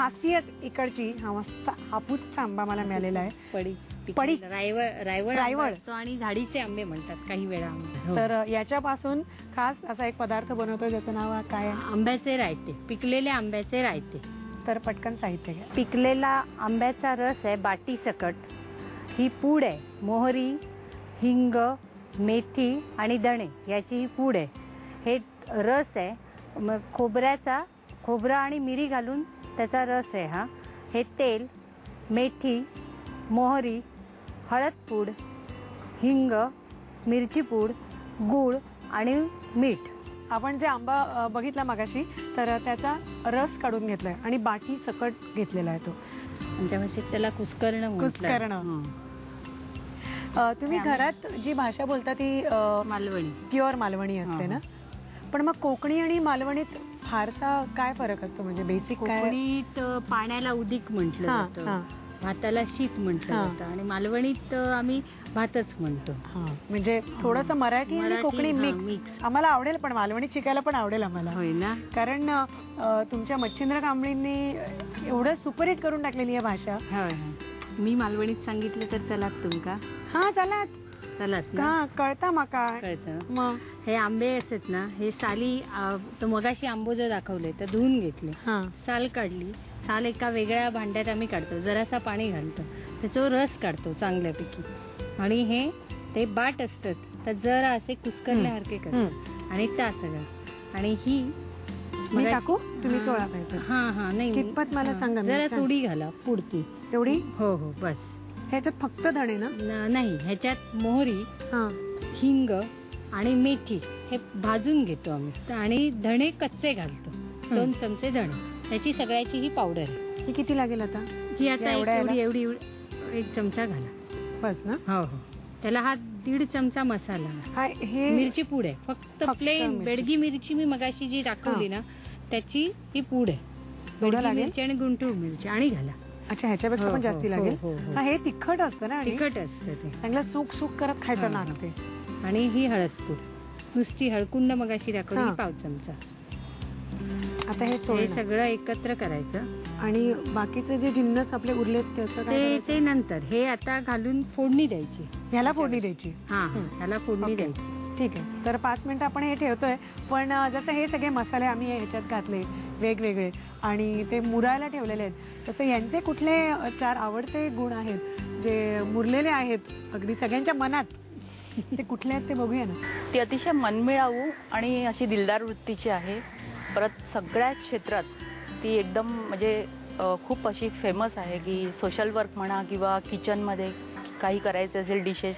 खासियत इकडची हा मस्त हापूसचा आंबा मला मिळालेला आहे. पडी रायवळ असतो आणि झाडीचे आंबे म्हणतात काही वेळा. तर याच्यापासून खास असा एक पदार्थ बनवतोय ज्याचं नाव काय आहे? आंब्याचे रायते, पिकलेल्या आंब्याचे रायते. तर पटकन साहित्य घ्या. पिकलेला आंब्याचा रस आहे बाटी सकट. ही पूड आहे, मोहरी, हिंग, मेथी आणि दणे याची ही पूड आहे. हे रस आहे खोबरा आणि मिरी घालून त्याचा रस आहे हा. हे तेल, मेथी, मोहरी, हळद पूड, हिंग, मिरची पूड, गूळ आणि मीठ. आपण जे आंबा बघितला मगाशी तर त्याचा रस काढून घेतलाय आणि बाटी सकट घेतलेला आहे तो. आमच्या भाषेत त्याला कुस्करणं. तुम्ही घरात जी भाषा बोलता ती मालवणी, प्युअर मालवणी असते ना? पण मग कोकणी आणि मालवणीत फारसा काय फरक असतो? म्हणजे बेसिक काय? कोकणीत पाण्याला उदीक म्हटलं जातं, भाताला शीत म्हटलं जातं आणि मालवणीत आम्ही भातच म्हणतो. म्हणजे थोडस मराठी आणि कोकणी मिक्स. आम्हाला आवडेल, पण मालवणी शिकायला पण आवडेल आम्हाला. होय ना? कारण तुमच्या मच्छिंद्र कांबळींनी एवढं सुपरहिट करून टाकलेली आहे भाषा. मी मालवणीत सांगितलं तर चलात तुमका? हा चलात ना? कळता माका. मग हे आंबे असत ना, हे साली मगाशी आंबो जो दाखवले तर धुवून घेतले, साल काढली. साल एका वेगळ्या भांड्यात आम्ही काढतो, जरासा पाणी घालतो, त्याचा रस काढतो चांगल्यापैकी आणि हे ते बाट असतात तर जरा असे कुस्करल्यासारखे करतो आणि त्या सगळं. आणि ही टाकू तुम्ही चोळा पाहिजे. नाही कितपत मला सांगा. जरा थोडी घाला पुरती. एवढी? हो बस. ह्याच्यात फक्त धणे ना? नाही, ह्याच्यात मोहरी, हिंग आणि मेथी हे भाजून घेतो आम्ही आणि धणे कच्चे घालतो, 2 चमचे धणे. त्याची सगळ्याची ही पावडर आहे. ही किती लागेल आता? ही आता एवढी 1 चमचा घाला बस ना? हो. त्याला हा 1.5 चमचा मसाला. हे मिरची पूड आहे, फक्त प्लेन बेडगी मिरची मी मगाशी जी दाखवली ना त्याची ही पूड आहे. बेडगी मिरची आणि गुंटूर मिरची आणि घाला. अच्छा, ह्याच्यापेक्षा पण जास्ती लागेल. हे तिखट असतं ना? तिखट असतं ते, चांगलं सूक करत खायचं लागते. आणि ही हळद पूड नुसती हळकुंड मगाशी दाखवली, 1/2 चमचा. आता हे सगळं एकत्र करायचं आणि बाकीचे जे जिन्नस आपले उरलेत त्याचं ते नंतर. हे आता घालून फोडणी द्यायची. ह्याला फोडणी द्यायची? ह्याला फोडणी द्यायची. ठीक आहे. तर 5 मिनिटं आपण हे ठेवतोय. पण जसं हे सगळे मसाले आम्ही ह्याच्यात घातले वेगवेगळे आणि ते मुरायला ठेवलेले आहेत, तसं यांचे कुठले 4 आवडते गुण आहेत जे मुरलेले आहेत अगदी सगळ्यांच्या मनात, ते कुठले आहेत ते बघूया ना. ती अतिशय मनमिळावू आणि अशी दिलदार वृत्तीची आहे. परत सगळ्या क्षेत्रात ती एकदम म्हणजे खूप अशी फेमस आहे की सोशल वर्क म्हणा किंवा किचनमध्ये काही करायचं असेल डिशेस,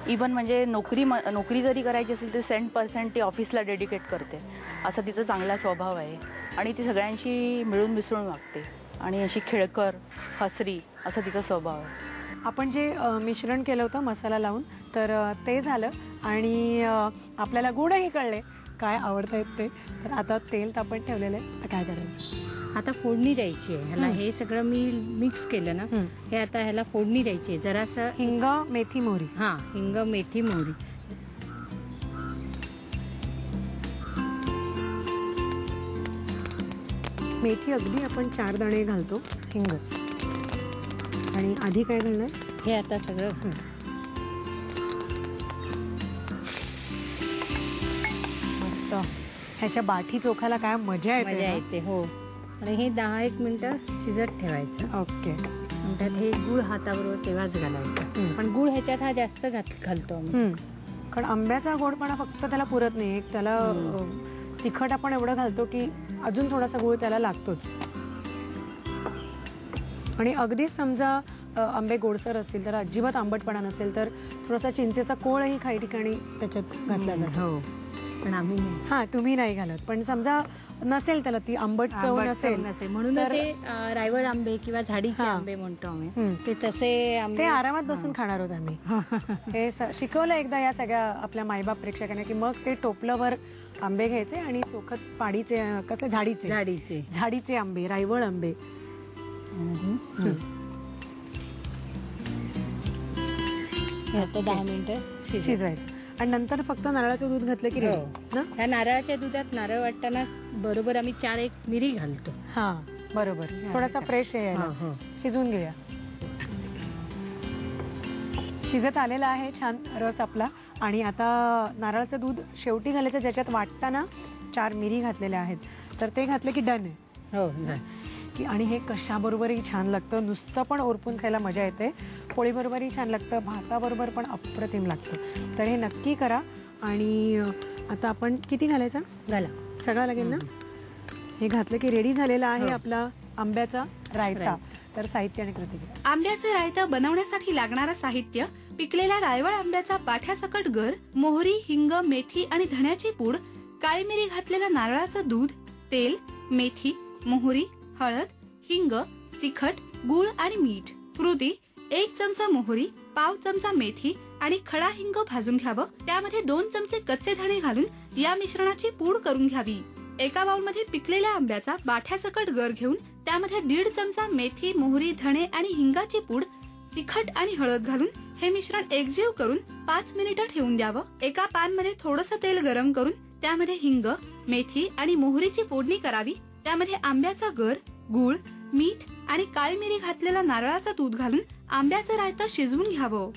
इवन म्हणजे नोकरी जरी करायची असेल तर 100% ती ऑफिसला डेडिकेट करते. असा तिचा चांगला स्वभाव आहे आणि ती सगळ्यांशी मिळून मिसळून वागते आणि अशी खेळकर हसरी असा तिचा स्वभाव आहे. आपण जे मिश्रण केलं होतं मसाला लावून तर ते झालं आणि आपल्याला गुणही कळले काय आवडतायत ते. तर आता तेल तापत ठेवलेलं आहे, काय करायचं? आता फोडणी द्यायची आहे ह्याला. हे सगळं मी मिक्स केलं ना, हे आता ह्याला फोडणी द्यायची आहे. जरासं हिंग, मेथी, मोहरी. हिंग, मेथी, मोहरी. मेथी अगदी आपण 4 दाणे घालतो. हिंग आणि आधी काय घालणार? हे आता सगळं मस्त. ह्याच्या बाठी चोखाला काय मजा येते. हो. आणि हे 10-1 मिनिटं शिजत ठेवायचं. ओके. त्यात हे गुळ हाताबरोबर तेव्हाच घालायचं. पण गुळ ह्याच्यात हा जास्त घालतो आम्ही, कारण आंब्याचा गोडपणा फक्त त्याला पुरत नाही. त्याला तिखट आपण एवढं घालतो की अजून थोडासा गुळ त्याला लागतोच. आणि अगदीच समजा आंबे गोडसर असतील तर अजिबात आंबटपणा नसेल तर थोडासा चिंचेचा कोळही काही ठिकाणी त्याच्यात घातला जातो. पण आम्ही तुम्ही नाही घालत. पण समजा नसेल त्याला ती आंबट चव नसेल म्हणून ते रायवळ आंबे किंवा झाडीचे आंबे म्हणतो आम्ही, ते तसे ते आरामात बसून खाणार आहोत आम्ही. हे शिकवलं एकदा या सगळ्या आपल्या मायबाप प्रेक्षकांना की मग ते टोपलंभर आंबे घ्यायचे आणि चोखत पाडीचे कसले झाडीचे आंबे, रायवळ आंबे. आता 10 मिनिटं शिजवायचं आणि नंतर फक्त नारळाचं दूध घातलं की ह्या नारळाच्या दुधात नारळ वाटताना बरोबर आम्ही 4 मिरी घालतो. बरोबर, थोडासा फ्रेश आहे यायला. हो. शिजवून घेऊया. शिजत आलेला आहे छान रस आपला. आणि आता नारळाचं दूध शेवटी घालायचं, ज्याच्यात वाटताना 4 मिरी घातलेल्या आहेत, तर ते घातलं की डन आहे. हो. की आणि हे कशाबरोबरही छान लागतं. नुसतं पण ओरपून खायला मजा येते, पोळीबरोबरही छान लागतं, भाताबरोबर पण अप्रतिम लागतं. तर हे नक्की करा. आणि आता आपण किती घालायचा? घाला. सगळा लागेल ना? हे घातलं की रेडी झालेला आहे हो. आपला आंब्याचा रायता. तर साहित्य आणि कृती. आंब्याचे रायता बनवण्यासाठी लागणारं साहित्य: पिकलेला रायवळ आंब्याचा पाठ्यासकट गर, मोहरी, हिंग, मेथी आणि धण्याची पूड, काळी मिरी घातलेलं नारळाचं दूध, तेल, मेथी, मोहरी, हळद, हिंग, तिखट, गूळ आणि मीठ. कृती: 1 चमचा मोहरी, पाव चमचा मेथी आणि खडा हिंग भाजून घ्यावं. त्यामध्ये 2 चमचे कच्चे धणे घालून या मिश्रणाची पूड करून घ्यावी. एका बाउलमध्ये पिकलेल्या आंब्याचा बाठ्यासकट गर घेऊन त्यामध्ये 1.5 चमचा मेथी, मोहरी, धणे आणि हिंगाची पूड, तिखट आणि हळद घालून हे मिश्रण एकजीव करून 5 मिनिटं ठेवून द्यावं. एका पॅन मध्ये थोडंसं तेल गरम करून त्यामध्ये हिंग, मेथी आणि मोहरीची फोडणी करावी. त्यामध्ये आंब्याचा गर, गूळ, मीठ आणि काळी मिरी घातलेला नारळाचं दूध घालून आंब्याचं रायतं शिजवून घ्यावं.